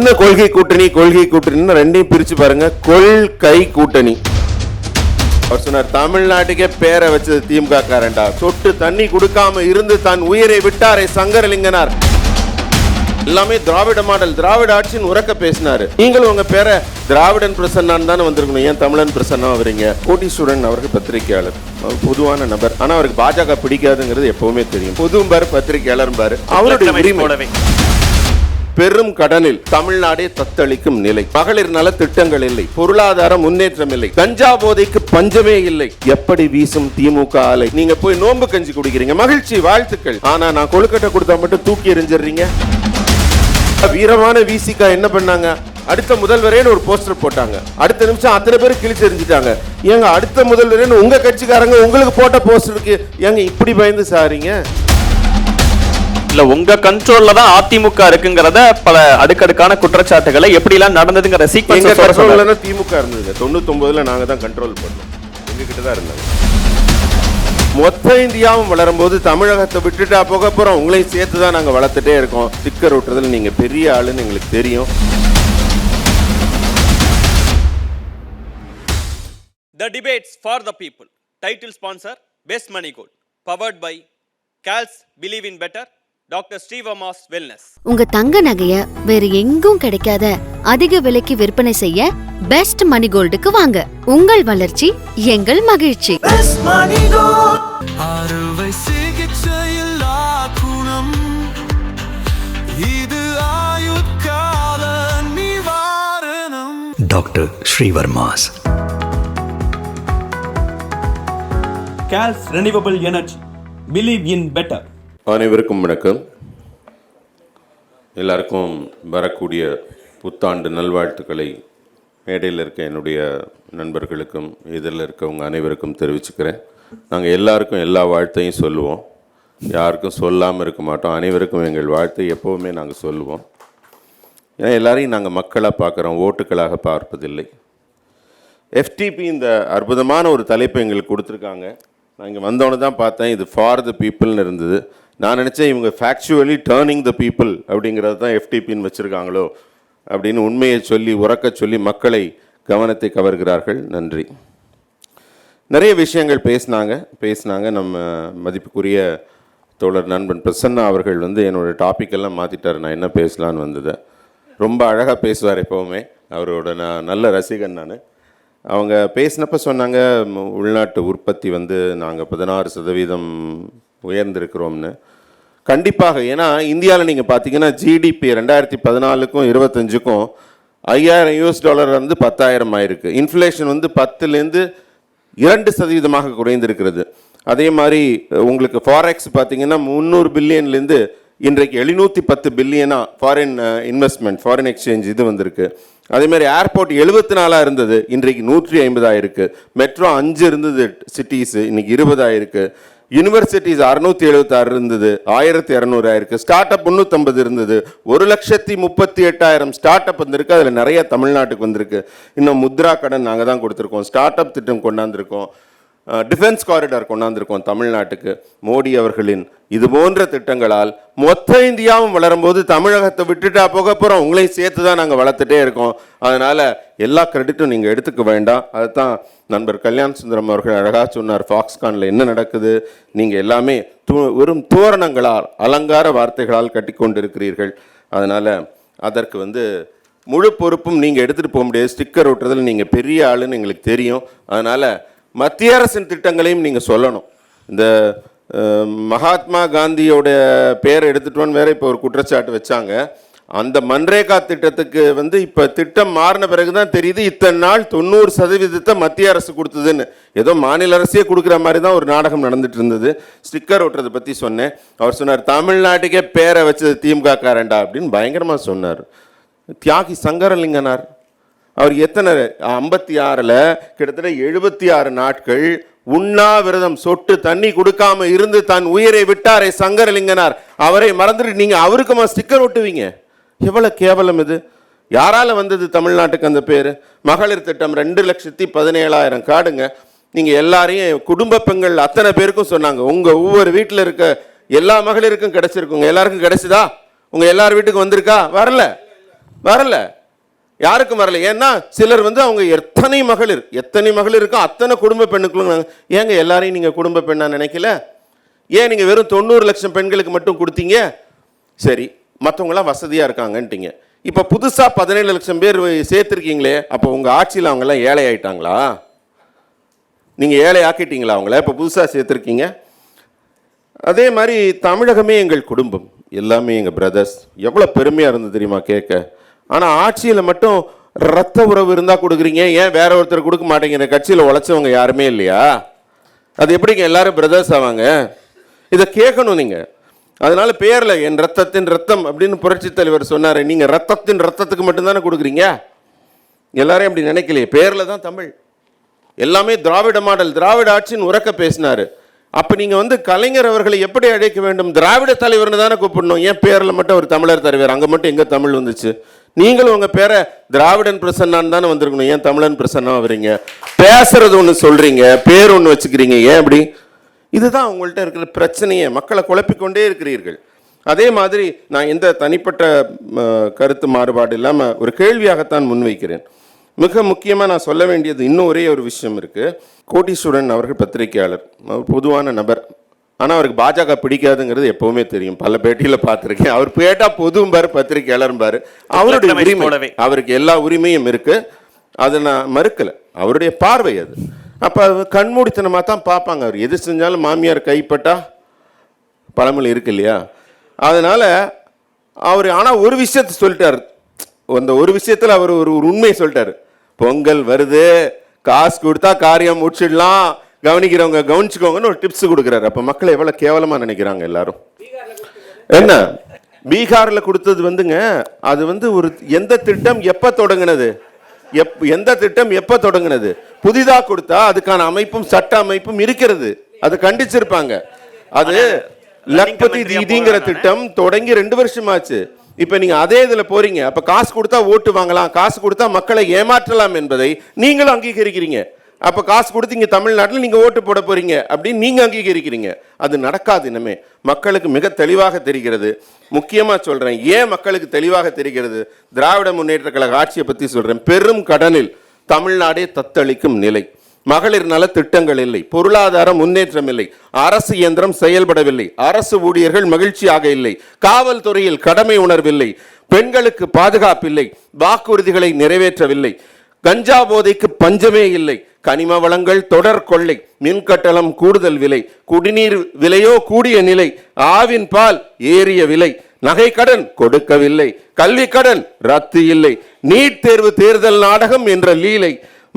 என்ன கொள்கை கூட்டணின்னு ரெண்டையும் பிரிச்சு பாருங்க. கொள்கை கூட்டணி. அவர் சொன்னார், தமிழ்நாட்டுக்கே பேரை வச்சது திமுக காரண்டா. சொட்டு தண்ணி கொடுக்காம இருந்து தான் உயிரை விட்டாரே சங்கரலிங்கனார். எல்லாமே திராவிட மாடல், திராவிட ஆட்சின்னு உறக்க பேசினாரு. நீங்களும் உங்க பேரை திராவிடன் பிரசன்னான் தானே வந்திருக்கணும், ஏன் தமிழன் பிரசன்னா வரீங்க? கோட்டீஸ்வரன் அவருக்கு பத்திரிகையாளர், பொதுவான நபர். ஆனா அவருக்கு பாஜக பிடிக்காதுங்கிறது எப்பவுமே தெரியும். பொதும்பார் பத்திரிகையாளர் பாரு, அவருடைய உரிமை. பெரும் கடனில் தமிழ்நாடே தத்தளிக்கும் நிலை. மகளிர் நல திட்டங்கள் இல்லை, பொருளாதார முன்னேற்றம் இல்லை, கஞ்சா போதைக்கு பஞ்சமே இல்லை. எப்படி வீசும் திமுக ஆலை. நீங்க போய் நோன்பு கஞ்சி குடிக்கிறீங்க, மகிழ்ச்சி, வாழ்த்துக்கள். ஆனா நான் கொழுக்கட்டை கொடுத்தா மட்டும் தூக்கி எறிஞ்சிடுறீங்க. வீரமான விசிகா என்ன பண்ணாங்க? அடுத்த முதல்வரேன்னு ஒரு போஸ்டர் போட்டாங்க. அடுத்த நிமிஷம் அத்தனை பேர் கிழிச்சு எறிஞ்சிட்டாங்க. ஏங்க அடுத்த முதல்வரேன்னு உங்க கட்சிக்காரங்க உங்களுக்கு போட்ட போஸ்டருக்கு ஏங்க இப்படி பயந்து சாரீங்க? இல்ல உங்க கண்ட்ரோல்ல தான் அதிமுக இருக்குங்கறத பல அடுக்கடுக்கான குற்றச்சாட்டுகளை எப்படி எல்லாம் நடந்ததுங்கற சீக்வென்ஸ் கண்ட்ரோல்ல திமுக இருந்தது. 99ல நாங்க தான் கண்ட்ரோல் பண்ணோம், எங்க கிட்ட தான் இருந்தாங்க. மொத்த இந்தியாவும் வளரும் போது தமிழகத்தை விட்டுட்டா போக போறோம், உங்களையும் சேர்த்து தான் நாங்க வளர்த்துட்டே இருக்கோம். ஸ்டிக்கர் ஓட்டுறதுல நீங்க பெரிய ஆளுன்னு எங்களுக்கு தெரியும். The debates for the people. Title sponsor Best Money Gold. Powered by CALS Believe in Better. Doctor Srivarma's wellness. உங்க தங்க நகைய வேற எங்கும் கிடைக்காத அதிக விலைக்கு விற்பனை செய்ய பெஸ்ட் மணி கோல்டுக்கு வாங்க. உங்கள் வளர்ச்சி எங்கள் மகிழ்ச்சி. அறுவை சிகிச்சையில் குணம் இது ஆயுட்கால நிவாரணம். Doctor Srivarma's. CALS Renewable Energy. Believe in Better. அனைவருக்கும் வணக்கம். எல்லாருக்கும் வரக்கூடிய புத்தாண்டு நல்வாழ்த்துக்களை மேடையில் இருக்க என்னுடைய நண்பர்களுக்கும் இதில் இருக்கவங்க அனைவருக்கும் தெரிவிச்சுக்கிறேன். நாங்கள் எல்லாருக்கும் எல்லா வாழ்த்தையும் சொல்லுவோம், யாருக்கும் சொல்லாமல் இருக்க மாட்டோம். அனைவருக்கும் எங்கள் வாழ்த்தை எப்போவுமே நாங்கள் சொல்லுவோம். ஏன்னா எல்லாரையும் நாங்கள் மக்களாக பார்க்குறோம், ஓட்டுக்களாக பார்ப்பதில்லை. எஃப்டிபி இந்த அற்புதமான ஒரு தலைப்பை எங்களுக்கு கொடுத்துருக்காங்க. நான் இங்கே வந்தோன்னு தான் பார்த்தேன், இது ஃபார் த பீப்புள்னு இருந்தது. நான் நினச்சேன் இவங்க ஃபேக்சுவலி டேர்னிங் த பீப்புள் அப்படிங்கிறது தான் எஃப்டிபின்னு வச்சுருக்காங்களோ அப்படின்னு உண்மையை சொல்லி உறக்க சொல்லி மக்களை கவனத்தை கவர்கிறார்கள். நன்றி. நிறைய விஷயங்கள் பேசினாங்க. நம்ம மதிப்புக்குரிய தோழர் நண்பன் பிரசன்னா அவர்கள் என்னோடய டாப்பிக்கெல்லாம் மாற்றிட்டார். நான் என்ன பேசலான்னு வந்ததை ரொம்ப அழகாக பேசுவார் எப்போவுமே. அவரோட நான் நல்ல ரசிகன். நான் அவங்க பேசினப்போ சொன்னாங்க, உள்நாட்டு உற்பத்தி நாங்கள் 16% உயர்ந்திருக்கிறோம்னு. கண்டிப்பாக. ஏன்னா இந்தியாவில் நீங்கள் பார்த்தீங்கன்னா ஜிடிபி 2014க்கும் 2025க்கும் $5,000 $10,000 ஆயிருக்கு. இன்ஃப்ளேஷன் 10லேருந்து 2% குறைந்திருக்கிறது. அதே மாதிரி உங்களுக்கு ஃபாரெக்ஸ் பார்த்தீங்கன்னா 300 பில்லியன்லேருந்து இன்றைக்கு 710 பில்லியனாக ஃபாரின் இன்வெஸ்ட்மெண்ட், ஃபாரின் எக்ஸ்சேஞ்ச் இது வந்திருக்கு. அதே மாதிரி ஏர்போர்ட் 74 இருந்தது, இன்றைக்கு 150 ஆயிருக்கு. மெட்ரோ 5 இருந்தது சிட்டிஸு, இன்னைக்கு 20 ஆயிருக்கு. யூனிவர்சிட்டிஸ் 676 இருந்தது, 1200 ஆயிருக்கு. ஸ்டார்ட் அப் 350 இருந்தது, 1,38,000 ஸ்டார்ட் அப் வந்திருக்கு. அதில் நிறைய தமிழ்நாட்டுக்கு வந்திருக்கு. இன்னும் முத்ரா கடன் நாங்கள் தான் கொடுத்துருக்கோம், ஸ்டார்ட் அப் திட்டம் கொண்டாந்துருக்கோம், டிஃபென்ஸ் காரிடார் கொண்டாந்துருக்கோம் தமிழ்நாட்டுக்கு. மோடி அவர்களின் இது போன்ற திட்டங்களால் மொத்த இந்தியாவும் வளரும்போது தமிழகத்தை விட்டுட்டா போக போகிறோம், உங்களையும் சேர்த்து தான் நாங்கள் வளர்த்துட்டே இருக்கோம். அதனால் எல்லா கிரெடிட்டும் நீங்கள் எடுத்துக்க வேண்டாம். அதுதான் நண்பர் கல்யாண் சுந்தரம் அவர்கள் அழகாக சொன்னார். ஃபாக்ஸ்கானில் என்ன நடக்குது, நீங்கள் எல்லாமே வெறும் தோரணங்களால் அலங்கார வார்த்தைகளால் கட்டி கொண்டு இருக்கிறீர்கள். அதனால் அதற்கு முழு பொறுப்பும் நீங்கள் எடுத்துகிட்டு போக முடியாது. ஸ்டிக்கர் ஓட்டுறதில் நீங்கள் பெரிய ஆளுன்னு எங்களுக்கு தெரியும். அதனால் மத்திய அரசின் திட்டங்களையும் நீங்கள் சொல்லணும். இந்த மகாத்மா காந்தியோட பேரை எடுத்துட்டோன்னு வேற இப்போ ஒரு குற்றச்சாட்டு வச்சாங்க. அந்த மன்ரேகா திட்டத்துக்கு இப்போ திட்டம் மாறின பிறகு தான் தெரியுது இத்தனை நாள் 90% மத்திய அரசு கொடுத்ததுன்னு. ஏதோ மாநில அரசே கொடுக்குற மாதிரி தான் ஒரு நாடகம் நடந்துட்டு இருந்தது. ஸ்டிக்கர் ஓட்டுறதை பற்றி சொன்னேன். அவர் சொன்னார், தமிழ்நாட்டுக்கே பேரை வச்சது திமுக காரண்டா அப்படின்னு பயங்கரமாக சொன்னார். தியாகி சங்கரலிங்கனார் அவர் எத்தனை 56ல் கிட்டத்தட்ட 76 நாட்கள் உண்ணாவிரதம், சொட்டு தண்ணி கொடுக்காம இருந்து தன் உயிரை விட்டாரே சங்கரலிங்கனார். அவரை மறந்துட்டு நீங்க அவருக்குமா ஸ்டிக்கர் ஒட்டுவீங்க? எவ்வளவு கேவலம் இது! யாரால வந்தது தமிழ்நாட்டுக்கு அந்த பேரு? மகளிர் திட்டம் 2,17,000 கார்டுங்க. நீங்க எல்லாரையும் குடும்ப பெண்கள் அத்தனை பேருக்கும் சொன்னாங்க. உங்க ஒவ்வொரு வீட்டில் இருக்க எல்லா மகளிருக்கும் கிடைச்சிருக்குங்க. எல்லாருக்கும் கிடைச்சதா? உங்க எல்லார் வீட்டுக்கு வந்திருக்கா? வரல. வரல, யாருக்கும் வரல. ஏன்னா சிலர் வந்து அவங்க எத்தனை மகளிருக்கோ அத்தனை குடும்ப பெண்ணுக்குள்ள, ஏங்க எல்லாரையும் நீங்கள் குடும்ப பெண்ணா நினைக்கல? ஏன் நீங்கள் வெறும் 90 லட்சம் பெண்களுக்கு மட்டும் கொடுத்தீங்க? சரி, மற்றவங்களாம் வசதியாக இருக்காங்கன்ட்டீங்க. இப்போ புதுசாக 17 லட்சம் பேர் சேர்த்துருக்கீங்களே, அப்போ உங்கள் ஆட்சியில் அவங்கெல்லாம் ஏழை ஆயிட்டாங்களா? நீங்கள் ஏழை ஆக்கிட்டீங்களா அவங்கள? இப்போ புதுசாக சேர்த்துருக்கீங்க. அதே மாதிரி தமிழகமே எங்கள் குடும்பம், எல்லாமே எங்கள் பிரதர்ஸ். எவ்வளோ பெருமையாக இருந்தது தெரியுமா கேட்க? ஆனால் ஆட்சியில் மட்டும் ரத்த உறவு இருந்தால் கொடுக்குறீங்க, ஏன் வேற ஒருத்தர் கொடுக்க மாட்டேங்கிற? கட்சியில் உழைச்சவங்க யாருமே இல்லையா? அது எப்படிங்க எல்லாரும் பிரதர்ஸ் ஆவாங்க? இதை கேட்கணும் நீங்கள். அதனால பேரில் என் ரத்தத்தின் ரத்தம் அப்படின்னு புரட்சி தலைவர் சொன்னார். நீங்கள் ரத்தத்தின் ரத்தத்துக்கு மட்டும்தானே கொடுக்குறீங்க, எல்லாரையும் அப்படி நினைக்கலையே. பேரில் தான் தமிழ், எல்லாமே திராவிட மாடல், திராவிட ஆட்சின்னு உறக்க பேசினார். அப்போ நீங்கள் வந்து கலைஞர் அவர்களை எப்படி அழைக்க வேண்டும்? திராவிட தலைவர்னு தானே கூப்பிடணும். ஏன் பேரில் மட்டும் ஒரு தமிழர் தலைவர், அங்கே மட்டும் எங்கே தமிழ் வந்துச்சு? நீங்களும் உங்கள் பேரை திராவிடன் பிரசன்னான்னு தானே வந்திருக்கணும். ஏன் தமிழன் பிரசன்னா வரீங்க? பேசுறது ஒன்று சொல்கிறீங்க, பேர் ஒன்று வச்சுக்கிறீங்க, ஏன் அப்படி? இதுதான் உங்கள்கிட்ட இருக்கிற பிரச்சனையே. மக்களை குழப்பிக்கொண்டே இருக்கிறீர்கள். அதே மாதிரி நான் எந்த தனிப்பட்ட கருத்து மாறுபாடு இல்லாமல் ஒரு கேள்வியாகத்தான் முன்வைக்கிறேன். மிக முக்கியமாக நான் சொல்ல வேண்டியது இன்னும் ஒரே ஒரு விஷயம் இருக்குது. கோட்டீஸ்வரன் அவர்கள் பத்திரிகையாளர், பொதுவான நபர். ஆனால் அவருக்கு பாஜக பிடிக்காதுங்கிறது எப்போவுமே தெரியும், பல பேட்டியில் பார்த்துருக்கேன். அவர் கேட்டால் பொதும்பார், பத்திரிகையாளர்பார். அவருடைய உரிமை, அவருக்கு எல்லா உரிமையும் இருக்குது, அதை நான் மறுக்கலை, அவருடைய பார்வை அது. அப்போ கண்மூடித்தனமாக தான் பார்ப்பாங்க. அவர் எது செஞ்சாலும் மாமியார் கைப்பட்டா பழமொழி இருக்கு இல்லையா? அதனால் அவர் ஆனால் ஒரு விஷயத்தை சொல்லிட்டார். அந்த ஒரு விஷயத்தில் அவர் ஒரு உண்மையை சொல்லிட்டார். பொங்கல் வருது, காசு கொடுத்தா காரியம் முடிச்சிடலாம், கவனிக்கிறவங்க கவனிச்சுக்கோங்கன்னு ஒரு டிப்ஸ் கொடுக்குறாரு. அப்போ மக்களை எவ்வளோ கேவலமாக நினைக்கிறாங்க எல்லாரும். என்ன பீகாரில் கொடுத்தது வந்துங்க, அது வந்து ஒரு எந்த திட்டம் எப்போ தொடங்கினது, எந்த திட்டம் எப்போ தொடங்கினது? புதிதாக கொடுத்தா அதுக்கான அமைப்பும் சட்ட அமைப்பும் இருக்கிறது, அது கண்டிச்சிருப்பாங்க. அது லக்பதி தீதிங்கிற திட்டம் தொடங்கி 2 வருஷமாச்சு. இப்போ நீங்கள் அதே இதில் போறீங்க. அப்போ காசு கொடுத்தா ஓட்டு வாங்கலாம், காசு கொடுத்தா மக்களை ஏமாற்றலாம் என்பதை நீங்களும் அங்கீகரிக்கிறீங்க. அப்போ காசு கொடுத்து இங்கே தமிழ்நாட்டில் நீங்கள் ஓட்டு போட போறீங்க அப்படின்னு நீங்கள் அங்கீகரிக்கிறீங்க. அது நடக்காது. இனிமே மக்களுக்கு மிக தெளிவாக தெரிகிறது. முக்கியமாக சொல்கிறேன், ஏன் மக்களுக்கு தெளிவாக தெரிகிறது? திராவிட முன்னேற்ற கழக ஆட்சியை பற்றி சொல்கிறேன். பெரும் கடனில் தமிழ்நாடே தத்தளிக்கும் நிலை, மகளிர் நல திட்டங்கள் இல்லை, பொருளாதார முன்னேற்றம் இல்லை, அரசு இயந்திரம் செயல்படவில்லை, அரசு ஊழியர்கள் மகிழ்ச்சியாக இல்லை, காவல்துறையில் கடமை உணர்வில்லை, பெண்களுக்கு பாதுகாப்பில்லை, வாக்குறுதிகளை நிறைவேற்றவில்லை, கஞ்சா போதைக்கு பஞ்சமே இல்லை, கனிம வளங்கள் தொடர் கொள்ளை, மின்கட்டணம் கூடுதல் விலை, குடிநீர் விலையோ கூடிய நிலை, ஆவின் பால் ஏறிய விலை, நகை கடன் கொடுக்கவில்லை, கல்வி கடன் ரத்து இல்லை, நீட் தேர்வு தேர்தல் நாடகம் என்ற லீலை,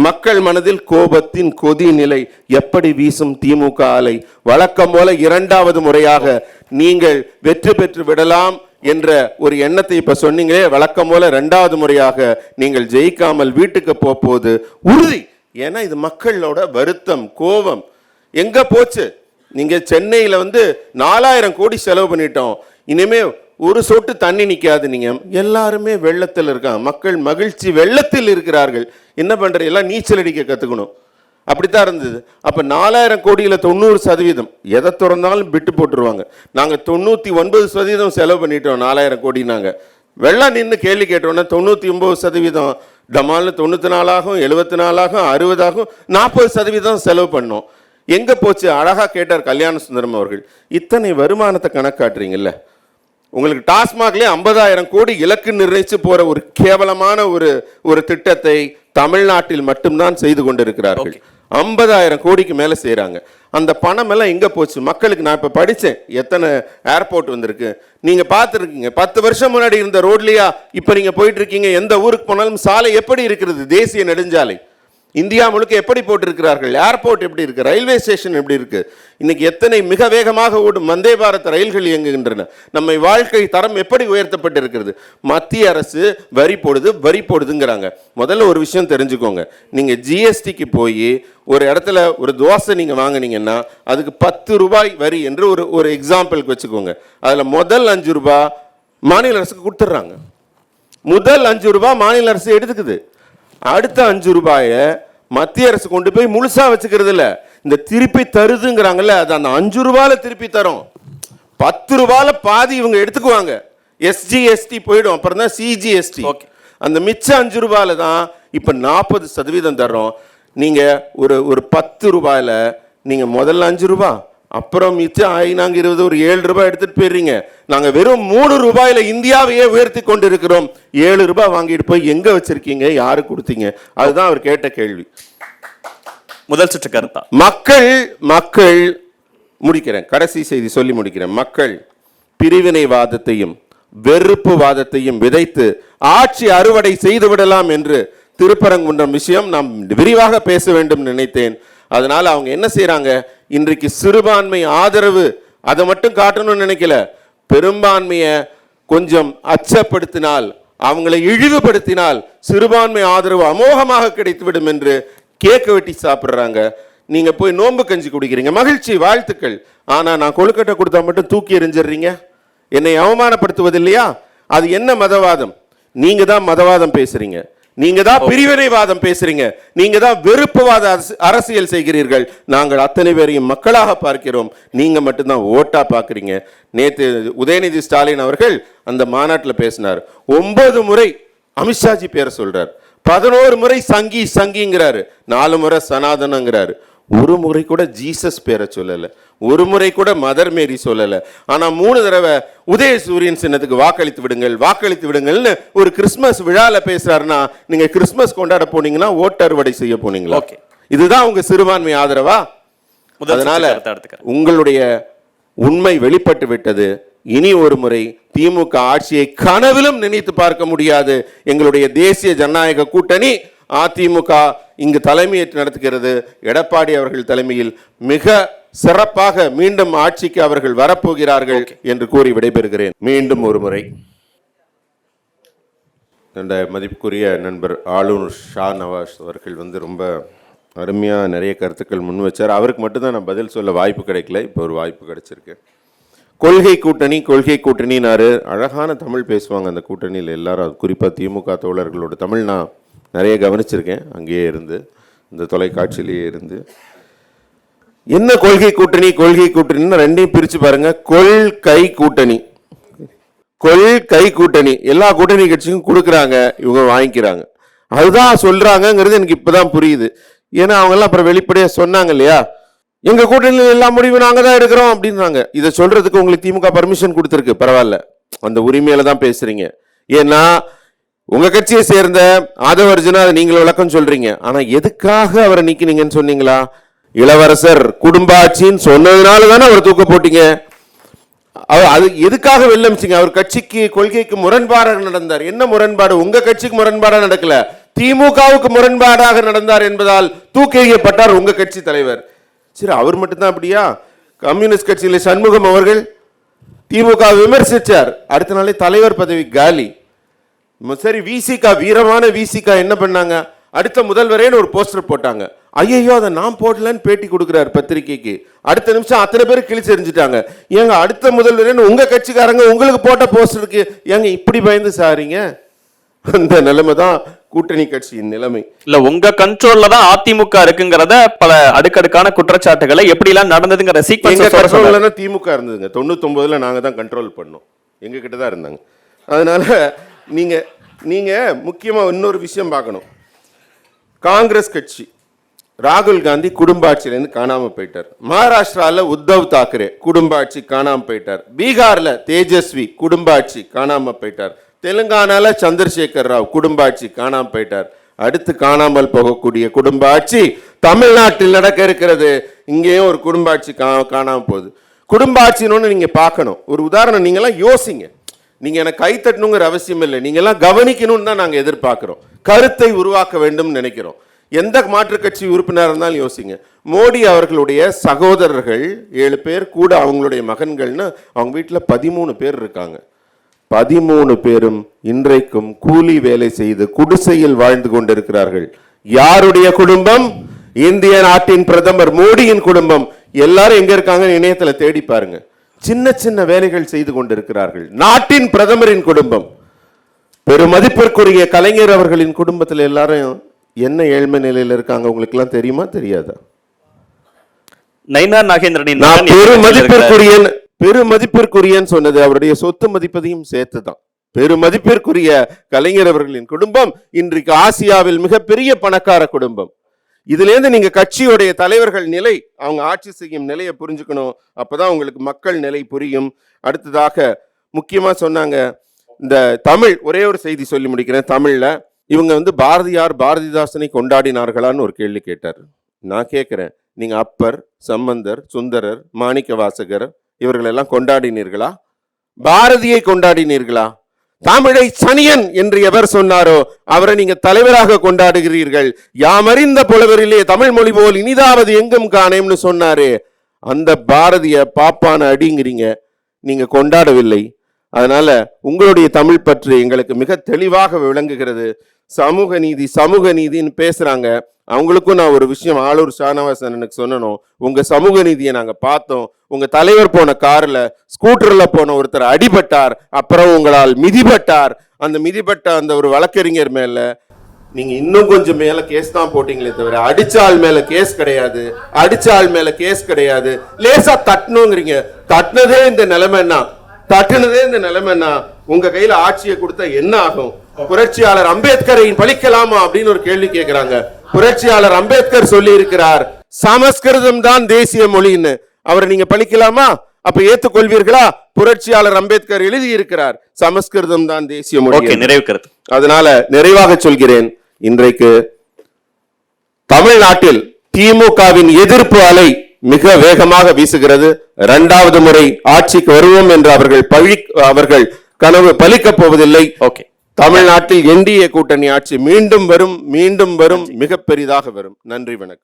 மக்கள் மனதில் கோபத்தின் கொதி நிலை, எப்படி வீசும் திமுக அலை, வழக்கம் போல 2வது முறையாக நீங்கள் வெற்றி பெற்று விடலாம் என்ற ஒரு எண்ணத்தை இப்ப சொன்னீங்களே, வழக்கம் போல 2வது முறையாக நீங்கள் ஜெயிக்காமல் வீட்டுக்கு போவது உறுதி. ஏன்னா இது மக்களோட வருத்தம், கோபம். எங்க போச்சு? நீங்க சென்னையில வந்து 4000 கோடி செலவு பண்ணிட்டோம், இனிமே ஒரு சொட்டு தண்ணி நிற்காது. நீங்க எல்லாருமே வெள்ளத்தில் இருக்காங்க, மக்கள் மகிழ்ச்சி வெள்ளத்தில் இருக்கிறார்கள். என்ன பண்ற? எல்லாம் நீச்சல் அடிக்க கத்துக்கணும். அப்படித்தான் இருந்தது. அப்ப 4000 கோடியில் 90% எதை திறந்தாலும் விட்டு போட்டுருவாங்க. நாங்க 99% செலவு பண்ணிட்டோம் 4000 கோடி. நாங்க வெள்ளம் நின்று கேள்வி கேட்டோம்னா 99% டமால்னு 94 ஆகும், 74 ஆகும், 60 ஆகும், 40% செலவு பண்ணோம். எங்க போச்சு? அழகா கேட்டார் கல்யாண சுந்தரம் அவர்கள். இத்தனை வருமானத்தை கணக்காட்டுறீங்கல்ல, உங்களுக்கு டாஸ்மாக்லேயே 50,000 கோடி இலக்கு நிர்ணயிச்சு போற ஒரு கேவலமான ஒரு திட்டத்தை தமிழ்நாட்டில் மட்டும்தான் செய்து கொண்டிருக்கிறார்கள். 50,000 கோடிக்கு மேல செய்யறாங்க. அந்த பணம் எல்லாம் எங்க போச்சு? மக்களுக்கு நான் இப்ப படிச்சேன், எத்தனை ஏர்போர்ட் வந்திருக்கு நீங்க பார்த்துருக்கீங்க. 10 வருஷம் முன்னாடி இருந்த ரோட்லயா இப்ப நீங்க போயிட்டு இருக்கீங்க? எந்த ஊருக்கு போனாலும் சாலை எப்படி இருக்கிறது? தேசிய நெடுஞ்சாலை இந்தியா முழுக்க எப்படி போட்டிருக்கிறார்கள்? ஏர்போர்ட் எப்படி இருக்கு? ரயில்வே ஸ்டேஷன் எப்படி இருக்கு? இன்னைக்கு எத்தனை மிக வேகமாக ஓடும் வந்தே பாரத் ரயில்கள் இயங்குகின்றன. நம்ம வாழ்க்கை தரம் எப்படி உயர்த்தப்பட்டிருக்கிறது? மத்திய அரசு வரி போடுதுங்கிறாங்க. முதல்ல ஒரு விஷயம் தெரிஞ்சுக்கோங்க, நீங்க ஜிஎஸ்டிக்கு போய் ஒரு இடத்துல ஒரு தோசை நீங்க வாங்கினீங்கன்னா அதுக்கு 10 ரூபாய் வரி என்று ஒரு எக்ஸாம்பிளுக்கு வச்சுக்கோங்க. அதுல முதல் 5 ரூபாய் மாநில அரசுக்கு கொடுத்துட்றாங்க. முதல் 5 ரூபாய் மாநில அரசு எடுத்துக்குது. அடுத்த 5 ரூபாயை மத்திய அரசு கொண்டு போய் முழுசா வச்சுக்கிறது இல்ல, இந்த திருப்பி தருதுங்கிறாங்கல்ல, அது அந்த 5 ரூபாயில திருப்பி தரும். 10 ரூபாயில பாதி இவங்க எடுத்துக்குவாங்க. எஸ்ஜிஎஸ்டி போயிடும், அப்புறம் தான் சிஜிஎஸ்டி. அந்த மிச்சம் 5 ரூபாயில தான் இப்போ 40% தர்றோம். நீங்கள் ஒரு 10 ரூபாயில நீங்கள் முதல்ல 5 ரூபா, அப்புறம் மிச்சம் நாங்கள் 20 ஒரு 7 ரூபாய் எடுத்துட்டு போயிடுறீங்க. நாங்கள் வெறும் 3 ரூபாயில இந்தியாவையே உயர்த்தி கொண்டு இருக்கிறோம். 7 ரூபாய் வாங்கிட்டு போய் எங்க வச்சிருக்கீங்க, யாரு கொடுத்தீங்க? அதுதான் அவர் கேட்ட கேள்வி. முதல் சுற்று கருத்தா? மக்கள் முடிக்கிறேன், கடைசி செய்தி சொல்லி முடிக்கிறேன். மக்கள் பிரிவினைவாதத்தையும் வெறுப்புவாதத்தையும் விதைத்து ஆட்சி அறுவடை செய்து விடலாம் என்று திருப்பரங்குன்றம் விஷயம் நாம் விரிவாக பேச வேண்டும் நினைத்தேன். அதனால அவங்க என்ன செய்யறாங்க, இன்றைக்கு சிறுபான்மை ஆதரவு அதை மட்டும் காட்டணும்னு நினைக்கல, பெரும்பான்மையை கொஞ்சம் அச்சப்படுத்தினால், அவங்களை இழிவுபடுத்தினால் சிறுபான்மை ஆதரவு அமோகமாக கிடைத்துவிடும் என்று கேக்க வெட்டி சாப்பிடுறாங்க. நீங்க போய் நோன்பு கஞ்சி குடிக்கிறீங்க, மகிழ்ச்சி, வாழ்த்துக்கள். ஆனா நான் கொழுக்கட்டை கொடுத்தா மட்டும் தூக்கி எறிஞ்சிடுறீங்க, என்னை அவமானப்படுத்துவது இல்லையா? அது என்ன மதவாதம்? நீங்க தான் மதவாதம் பேசுறீங்க, நீங்க தான் பிரிவினைவாதம் பேசுறீங்க, நீங்க தான் வெறுப்புவாத அரசியல் செய்கிறீர்கள். நாங்கள் அத்தனை பேரையும் மக்களாக பார்க்கிறோம், நீங்க மட்டும்தான் ஓட்டா பார்க்குறீங்க. நேற்று உதயநிதி ஸ்டாலின் அவர்கள் அந்த மாநாட்டில் பேசினார். 9 முறை அமித்ஷாஜி பேரை சொல்றார், 11 முறை சங்கிங்கிறாரு, 4 முறை சனாதனங்கிறாரு. ஒரு முறை கூட ஜீசஸ் பேரை சொல்லல, ஒரு முறை கூட மதர் மேரி சொல்லல. ஆனா 3 தடவை உதயசூரியன் சின்னத்துக்கு வாக்களித்து விடுங்கள்னு ஒரு கிறிஸ்துமஸ் விழால பேசுறாருன்னா, நீங்க கிறிஸ்துமஸ் கொண்டாட போனீங்கன்னா ஓட்டு அறுவடை செய்ய போனீங்களா? இதுதான் உங்க சிறுபான்மை ஆதரவா? அதனால உங்களுடைய உண்மை வெளிப்பட்டு விட்டது. இனி ஒரு முறை திமுக ஆட்சியை கனவிலும் நினைத்து பார்க்க முடியாது. எங்களுடைய தேசிய ஜனநாயக கூட்டணி அதிமுக இங்கு தலைமையேற்று நடத்துகிறது. எடப்பாடி அவர்கள் தலைமையில் மிக சிறப்பாக மீண்டும் ஆட்சிக்கு அவர்கள் வரப்போகிறார்கள் என்று கூறி விடைபெறுகிறேன். மீண்டும் ஒரு முறை மதிப்புக்குரிய நண்பர் ஆளுநர் ஷா நவாஸ் அவர்கள் ரொம்ப அருமையாக நிறைய கருத்துக்கள் முன் வச்சார். அவருக்கு மட்டும்தான் நான் பதில் சொல்ல வாய்ப்பு கிடைக்கல, இப்போ ஒரு வாய்ப்பு கிடைச்சிருக்கு. கொள்கை கூட்டணினாரு, அழகான தமிழ் பேசுவாங்க அந்த கூட்டணியில் எல்லாரும். அது குறிப்பாக திமுக தோழர்களோட தமிழ் நான் நிறைய கவனிச்சிருக்கேன், அங்கேயே இருந்து, இந்த தொலைக்காட்சியிலேயே இருந்து. என்ன கொள்கை கூட்டணின்னு ரெண்டையும் பிரித்து பாருங்க. கொள்கை கூட்டணி எல்லா கூட்டணி கட்சிக்கும் கொடுக்குறாங்க, இவங்க வாங்கிக்கிறாங்க. அதுதான் சொல்றாங்கிறது எனக்கு இப்பதான் புரியுது. ஏன்னா அவங்கெல்லாம் அப்புறம் வெளிப்படையாக சொன்னாங்க இல்லையா, எங்க கூட்டணியில் எல்லா முடிவும் நாங்க தான் எடுக்கிறோம் அப்படின்றாங்க. இதை சொல்றதுக்கு உங்களுக்கு திமுக பர்மிஷன் கொடுத்துருக்கு, பரவாயில்ல, அந்த உரிமையில தான் பேசுறீங்க. ஏன்னா உங்க கட்சியை சேர்ந்த ஆதவர்ஜுனா அதை நீங்கள் விளக்கம் சொல்றீங்க. ஆனா எதுக்காக அவரை நீக்கினீங்கன்னு சொன்னீங்களா? இளவரசர் குடும்ப ஆட்சின்னு சொன்னதுனால தானே அவர் தூக்க போட்டீங்க. அது எதுக்காக வெள்ளமிச்சிங்க? அவர் கட்சிக்கு கொள்கைக்கு முரண்பாடாக நடந்தார். என்ன முரண்பாடு? உங்க கட்சிக்கு முரண்பாடாக நடக்கல, திமுகவுக்கு முரண்பாடாக நடந்தார் என்பதால் தூக்கி எறியப்பட்டார் உங்க கட்சி தலைவர். சரி, அவர் மட்டும்தான் அப்படியா? கம்யூனிஸ்ட் கட்சியில சண்முகம் அவர்கள் திமுக விமர்சிச்சார், அடுத்த நாளே தலைவர் பதவி காலி. சரி, விசிகா, வீரமான விசிகா என்ன பண்ணாங்க? அடுத்த முதல்வரேன்னு ஒரு போஸ்டர் போட்டாங்க. ஐயோ, அதை நான் போடலன்னு பேட்டி கொடுக்குறாரு பத்திரிகைக்கு. அடுத்த நிமிஷம் அத்தனை பேர் கிழிச்சு எறிஞ்சிட்டாங்க. ஏங்க அடுத்த முதல்வரேன்னு உங்க கட்சிக்காரங்க உங்களுக்கு போட்ட போஸ்டருக்கு ஏங்க இப்படி பயந்து சாரீங்க? அந்த நிலைமை தான் கூட்டணி கட்சியின் நிலைமை. இல்ல, உங்க கண்ட்ரோல்ல தான் அதிமுக இருக்குங்கிறத பல அடுக்கடுக்கான குற்றச்சாட்டுகளை எப்படி எல்லாம் நடந்ததுங்கிற சீக்வென்ஸ் கண்ட்ரோல்ல திமுக இருந்ததுங்க. 99ல நாங்க தான் கண்ட்ரோல் பண்ணோம், எங்க கிட்ட தான் இருந்தாங்க. அதனால நீங்க முக்கியமா இன்னொரு விஷயம் பார்க்கணும். காங்கிரஸ் கட்சி ராகுல் காந்தி குடும்ப ஆட்சியிலேருந்து காணாம போயிட்டார். மகாராஷ்டிரால உத்தவ் தாக்கரே குடும்ப ஆட்சி காணாம போயிட்டார். பீகார்ல தேஜஸ்வி குடும்ப ஆட்சி காணாம போயிட்டார். தெலுங்கானால சந்திரசேகர் ராவ் குடும்ப ஆட்சி காணாம போயிட்டார். அடுத்து காணாமல் போகக்கூடிய குடும்ப ஆட்சி தமிழ்நாட்டில் நடக்க இருக்கிறது. இங்கேயும் ஒரு குடும்ப ஆட்சி காணாம போகுது. குடும்ப ஆட்சின்னு நீங்க பார்க்கணும். ஒரு உதாரணம், நீங்க எல்லாம் யோசிங்க. நீங்க எனக்கு கை தட்டணுங்கிற அவசியம் இல்லை, நீங்க எல்லாம் கவனிக்கணும்னு தான் நாங்க எதிர்பார்க்கிறோம். கருத்தை உருவாக்க வேண்டும் நினைக்கிறோம். எந்த மாற்றுக் கட்சி உறுப்பினர் இருந்தாலும் யோசிங்க. மோடி அவர்களுடைய சகோதரர்கள் 7 பேர் கூட அவங்களுடைய மகன்கள்னு அவங்க வீட்டில் 13 பேர் இருக்காங்க. 13 பேரும் இன்றைக்கும் கூலி வேலை செய்து குடிசையில் வாழ்ந்து கொண்டிருக்கிறார்கள். யாருடைய குடும்பம்? இந்திய நாட்டின் பிரதமர் மோடியின் குடும்பம். எல்லாரும் எங்க இருக்காங்க? இணையத்துல தேடி பாருங்க. சின்ன சின்ன வேலைகள் செய்து கொண்டிருக்கிறார்கள். நாட்டின் பிரதமரின் குடும்பம். பெருமதிப்பிற்குரிய கலைஞர் அவர்களின் குடும்பத்தில் எல்லாரும் என்ன ஏழ்மை நிலையில இருக்காங்க உங்களுக்கு எல்லாம் தெரியுமா? தெரியாதா? நயினார் நாகேந்திரனின் பெருமதிப்பிற்குரியன்னு சொன்னது அவருடைய சொத்து மதிப்பதையும் சேர்த்துதான். பெருமதிப்பிற்குரிய கலைஞர் அவர்களின் குடும்பம் இன்றைக்கு ஆசியாவில் மிகப்பெரிய பணக்கார குடும்பம். இதுலேருந்து நீங்க கட்சியுடைய தலைவர்கள் நிலை, அவங்க ஆட்சி செய்யும் நிலையை புரிஞ்சுக்கணும். அப்பதான் உங்களுக்கு மக்கள் நிலை புரியும். அடுத்ததாக முக்கியமா சொன்னாங்க இந்த தமிழ், ஒரே ஒரு செய்தி சொல்லி முடிக்கிறேன். தமிழ்ல இவங்க பாரதியார் பாரதிதாசனை கொண்டாடினார்களான்னு ஒரு கேள்வி கேட்டார். நான் கேட்கிறேன், நீங்க அப்பர், சம்பந்தர், சுந்தரர், மாணிக்க வாசகர் இவர்களெல்லாம் கொண்டாடினீர்களா? பாரதியை கொண்டாடினீர்களா? தமிழை சனியன் என்று எவர் சொன்னாரோ அவரை நீங்க தலைவராக கொண்டாடுகிறீர்கள். யாமறிந்த புலவரிலே தமிழ் மொழி போல் இனிதாவது எங்கும் காணேம்னு சொன்னாரு. அந்த பாரதிய பாப்பான அடிங்கிறீங்க, நீங்க கொண்டாடவில்லை. அதனால உங்களுடைய தமிழ் பற்று எங்களுக்கு மிக தெளிவாக விளங்குகிறது. சமூக நீதி சமூக நீதின்னு பேசுறாங்க. அவங்களுக்கும் நான் ஒரு விஷயம் ஆளூர் ஷானவாசன் எனக்கு சொல்லணும். உங்க சமூக நீதியை நாங்க பார்த்தோம். உங்க தலைவர் போன கார்ல ஸ்கூட்டர்ல போன ஒருத்தர் அடிபட்டார், அப்புறம் உங்களால் மிதிபட்டார். அந்த மிதிபட்ட அந்த ஒரு வழக்கறிஞர் மேல நீங்க இன்னும் கொஞ்சம் மேல கேஸ் தான் போட்டீங்களே தவிர அடிச்ச ஆள் மேல கேஸ் கிடையாது. அடிச்ச ஆள் மேல கேஸ் கிடையாது. லேசா தட்டணுங்கிறீங்க. தட்டுனதே இந்த நிலைமைன்னா உங்க கையில ஆட்சியை கொடுத்தா என்ன ஆகும்? புரட்சியாளர் அம்பேத்கரை பழிக்கலாமா அப்படின்னு ஒரு கேள்வி கேட்கிறாங்க. புரட்சியாளர் அம்பேத்கர் சொல்லி இருக்கிறார், சமஸ்கிருதம் தான் தேசிய மொழின்னு. அவரை நீங்க பழிக்கலாமா? அப்ப ஏத்துக்கொள்வீர்களா? புரட்சியாளர் அம்பேத்கர் எழுதி இருக்கிறார், சமஸ்கிருதம் தான் தேசிய மொழி. நிறைவுக்கிறது. அதனால நிறைவாக சொல்கிறேன், இன்றைக்கு தமிழ்நாட்டில் திமுகவின் எதிர்ப்பு அலை மிக வேகமாக வீசுகிறது. 2வது முறை ஆட்சிக்கு வருவோம் என்று அவர்கள் கனவு பலிக்கப் போவதில்லை. தமிழ்நாட்டில் என்டிஏ கூட்டணி ஆட்சி மீண்டும் வரும், மிக பெரிதாக வரும். நன்றி, வணக்கம்.